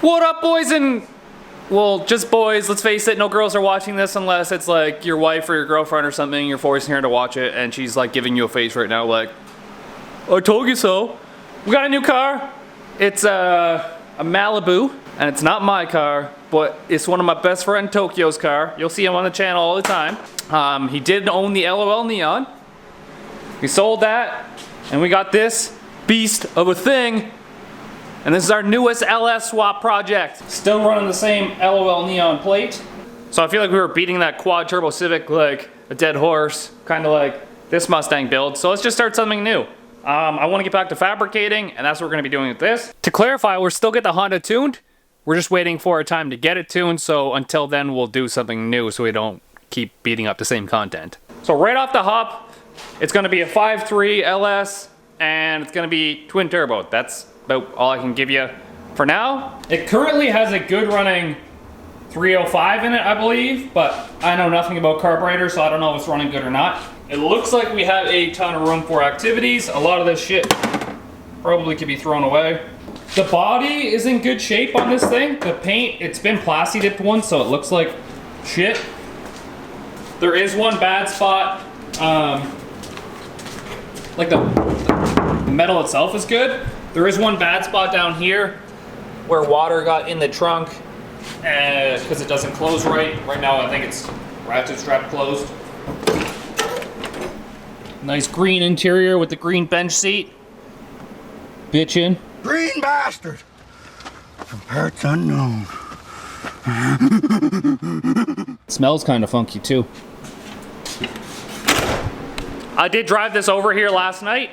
What up, boys and... well, just boys, let's face it, no girls are watching this unless it's like your wife or your girlfriend or something, you're forcing her to watch it and she's like giving you a face right now like, I told you so. We got a new car. It's a Malibu, and it's not my car, but it's one of my best friend Tokyo's car. You'll see him on the channel all the time. He did own the LOL Neon. We sold that, and we got this beast of a thing. And this is our newest LS swap project. Still running the same LOL Neon plate. So I feel like we were beating that quad turbo Civic like a dead horse, kind of like this Mustang build. So let's just start something new. I want to get back to fabricating, and that's what we're going to be doing with this. To clarify, we're still get the Honda tuned. We're just waiting for a time to get it tuned, so until then we'll do something new so we don't keep beating up the same content. So right off the hop, it's going to be a 5.3 LS, and it's going to be twin turbo. That's about all I can give you for now. It currently has a good running 305 in it, I believe, but I know nothing about carburetors, so I don't know if it's running good or not. It looks like we have a ton of room for activities. A lot of this shit probably could be thrown away. The body is in good shape on this thing. The paint, it's been plasti dipped once, so it looks like shit. There is one bad spot. Like the metal itself is good. There is one bad spot down here where water got in the trunk because it doesn't close right. Right now I think it's ratchet strap closed. Nice green interior with the green bench seat. Bitchin'. Green bastard! From parts unknown. It smells kind of funky too. I did drive this over here last night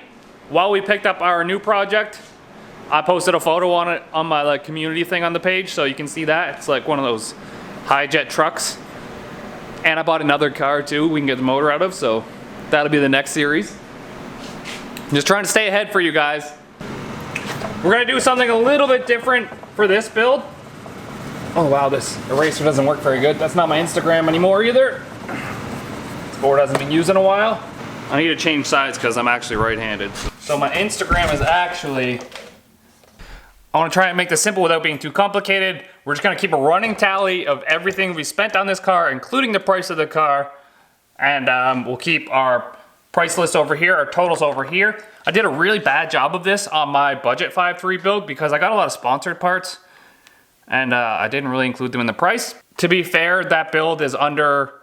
while we picked up our new project. I posted a photo on it on my like community thing on the page, so you can see that. It's like one of those high jet trucks. And I bought another car too we can get the motor out of, so that'll be the next series. I'm just trying to stay ahead for you guys. We're gonna do something a little bit different for this build. Oh wow, this eraser doesn't work very good. That's not my Instagram anymore either. This board hasn't been used in a while. I need to change sides because I'm actually right-handed. So my Instagram is actually, I want to try and make this simple without being too complicated. We're just going to keep a running tally of everything we spent on this car, including the price of the car. And we'll keep our price list over here, our totals over here. I did a really bad job of this on my budget 5.3 build because I got a lot of sponsored parts. And I didn't really include them in the price. To be fair, that build is under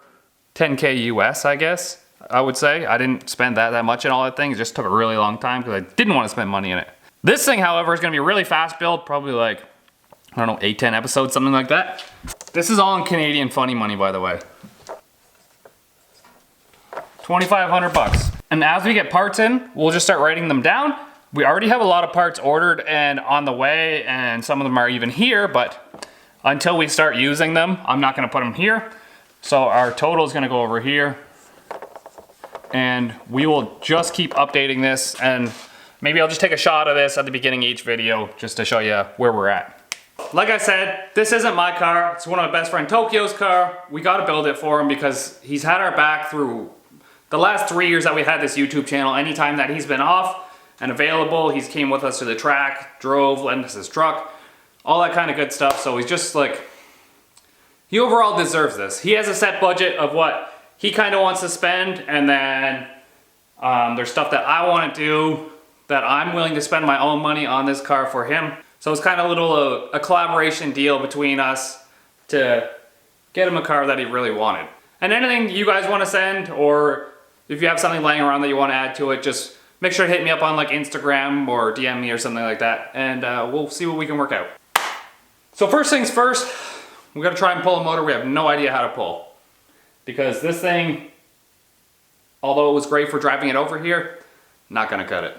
10K US, I guess. I would say. I didn't spend that much in all that thing. It just took a really long time because I didn't want to spend money in it. This thing, however, is going to be a really fast build. Probably like, I don't know, 8-10 episodes, something like that. This is all in Canadian funny money, by the way. 2,500 bucks. And as we get parts in, we'll just start writing them down. We already have a lot of parts ordered and on the way, and some of them are even here, but until we start using them, I'm not going to put them here. So our total is going to go over here. And we will just keep updating this, and maybe I'll just take a shot of this at the beginning of each video just to show you where we're at. Like I said, this isn't my car. It's one of my best friend Tokyo's car. We got to build it for him because he's had our back through the last 3 years that we had this YouTube channel. Anytime that he's been off and available, he's came with us to the track, drove, lent us his truck, all that kind of good stuff. So he's just like, he overall deserves this. He has a set budget of what he kind of wants to spend, and then there's stuff that I want to do that I'm willing to spend my own money on this car for him. So it's kind of a collaboration deal between us to get him a car that he really wanted. And anything you guys want to send, or if you have something laying around that you want to add to it, just make sure to hit me up on like Instagram or DM me or something like that, and we'll see what we can work out. So first things first, we got to try and pull a motor we have no idea how to pull. Because this thing, although it was great for driving it over here, not gonna cut it.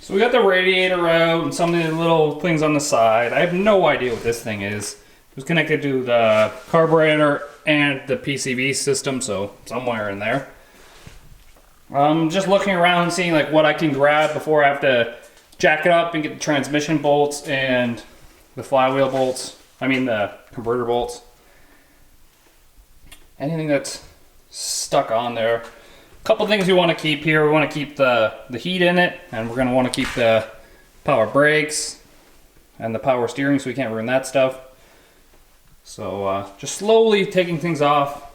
So we got the radiator out and some of the little things on the side. I have no idea what this thing is. It was connected to the carburetor and the PCV system, so somewhere in there. I'm just looking around, seeing like what I can grab before I have to jack it up and get the transmission bolts and the flywheel bolts. I mean the converter bolts. Anything that's stuck on there. Couple things we want to keep here. We want to keep the heat in it, and we're going to want to keep the power brakes and the power steering so we can't ruin that stuff. So just slowly taking things off,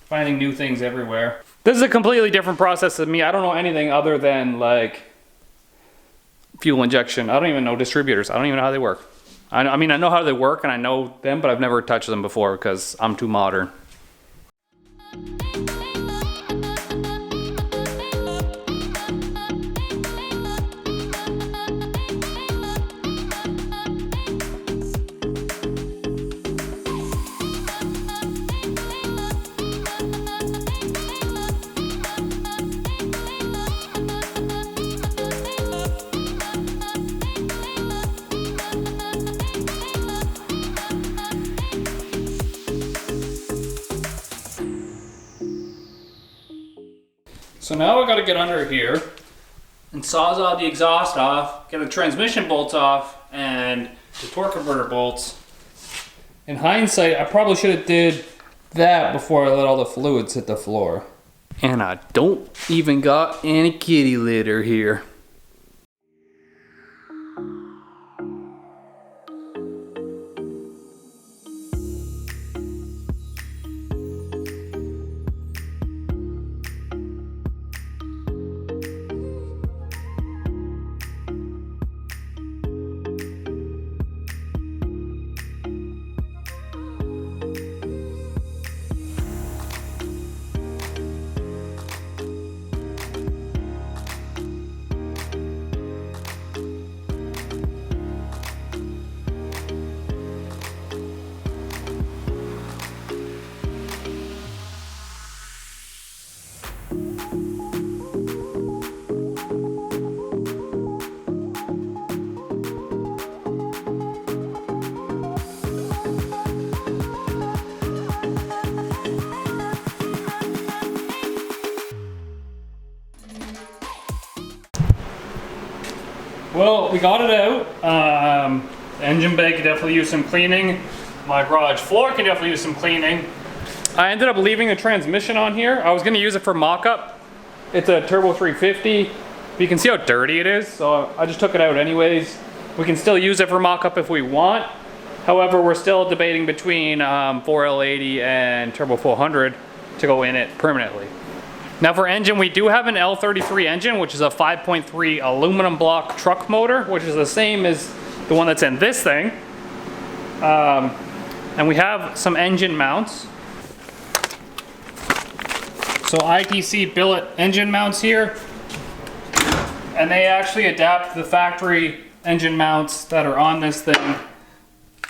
finding new things everywhere. This is a completely different process than me. I don't know anything other than like fuel injection. I don't even know distributors. I don't even know how they work. I mean, I know how they work and I know them, but I've never touched them before because I'm too modern. So now I gotta get under here and sawzall the exhaust off, get the transmission bolts off, and the torque converter bolts. In hindsight, I probably should have did that before I let all the fluids hit the floor. And I don't even got any kitty litter here. Well, we got it out. The engine bay could definitely use some cleaning. My garage floor can definitely use some cleaning. I ended up leaving the transmission on here. I was gonna use it for mock-up. It's a Turbo 350. But you can see how dirty it is, so I just took it out anyways. We can still use it for mock-up if we want. However, we're still debating between 4L80 and Turbo 400 to go in it permanently. Now for engine, we do have an L33 engine, which is a 5.3 aluminum block truck motor, which is the same as the one that's in this thing. And we have some engine mounts. So ITC billet engine mounts here. And they actually adapt the factory engine mounts that are on this thing.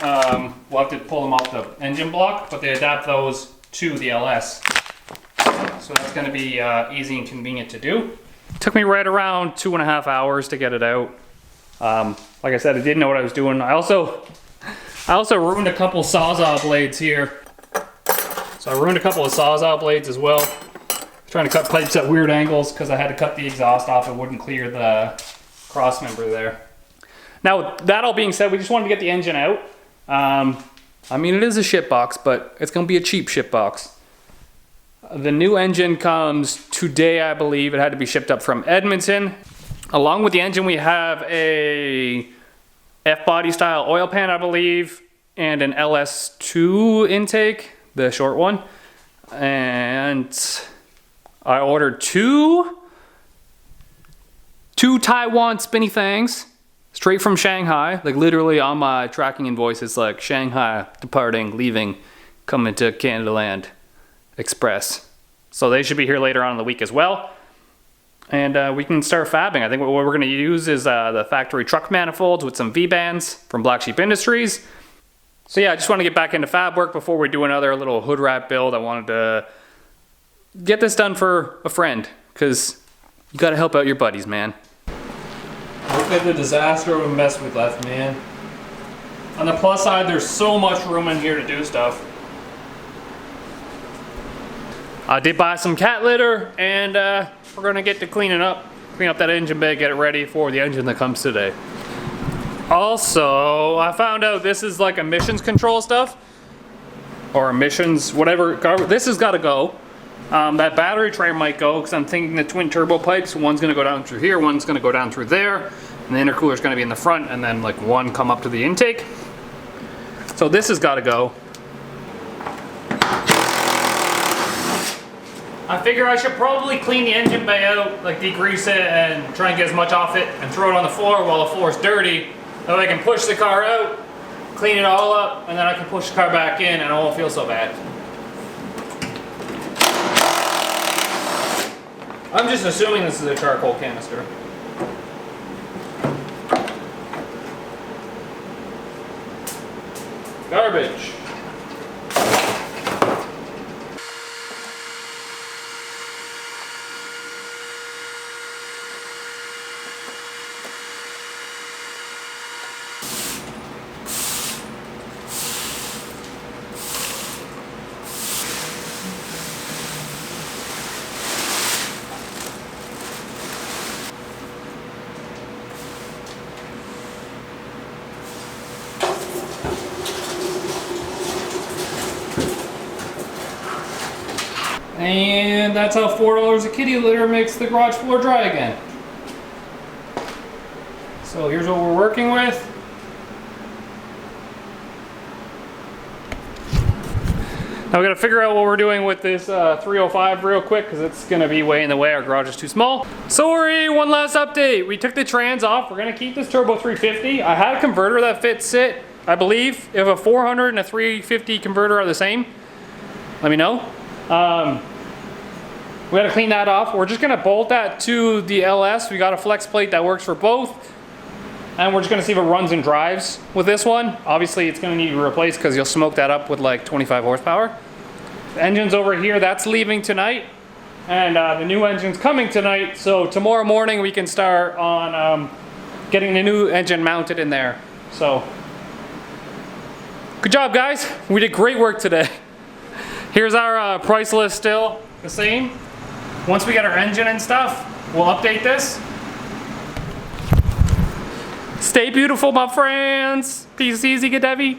We'll have to pull them off the engine block, but they adapt those to the LS. So that's going to be easy and convenient to do. It took me right around 2.5 hours to get it out. Like I said, I didn't know what I was doing. I also ruined a couple sawzall blades here. So I ruined a couple of sawzall blades as well. Trying to cut pipes at weird angles because I had to cut the exhaust off. It wouldn't clear the cross member there. Now, that all being said, we just wanted to get the engine out. I mean, it is a shit box, but it's going to be a cheap shit box. The new engine comes today, I believe. It had to be shipped up from Edmonton. Along with the engine, we have a F-body style oil pan, I believe, and an LS2 intake, the short one. And I ordered two Taiwan spinny things straight from Shanghai. Like literally on my tracking invoice, it's like Shanghai, departing, leaving, coming to Canada Land Express. So they should be here later on in the week as well. And we can start fabbing. I think what we're going to use is the factory truck manifolds with some V-bands from Black Sheep Industries. So yeah, I just want to get back into fab work before we do another little hood wrap build. I wanted to get this done for a friend, because you got to help out your buddies, man. Look at the disaster of a mess we left, man. On the plus side, there's so much room in here to do stuff. I did buy some cat litter, and we're gonna get to clean up that engine bay, get it ready for the engine that comes today. Also, I found out this is like emissions control stuff, or emissions, whatever. This has got to go. That battery tray might go because I'm thinking the twin turbo pipes, one's gonna go down through here, one's gonna go down through there, and the intercooler's gonna be in the front, and then like one come up to the intake. So this has got to go. I figure I should probably clean the engine bay out, like degrease it and try and get as much off it and throw it on the floor while the floor is dirty. So I can push the car out, clean it all up, and then I can push the car back in and it won't feel so bad. I'm just assuming this is a charcoal canister. Garbage. And that's how $4 of kitty litter makes the garage floor dry again. So here's what we're working with. Now we gotta figure out what we're doing with this 305 real quick because it's gonna be way in the way. Our garage is too small. Sorry, one last update. We took the trans off. We're gonna keep this turbo 350. I had a converter that fits it, I believe. If a 400 and a 350 converter are the same, let me know. We gotta clean that off. We're just gonna bolt that to the LS. We got a flex plate that works for both. And we're just gonna see if it runs and drives with this one. Obviously it's gonna need to be replaced because you'll smoke that up with like 25 horsepower. The engine's over here, that's leaving tonight. And the new engine's coming tonight. So tomorrow morning we can start on getting the new engine mounted in there. So, good job guys. We did great work today. Here's our price list still the same. Once we get our engine and stuff, we'll update this. Stay beautiful, my friends. Peace easy, good Debbie.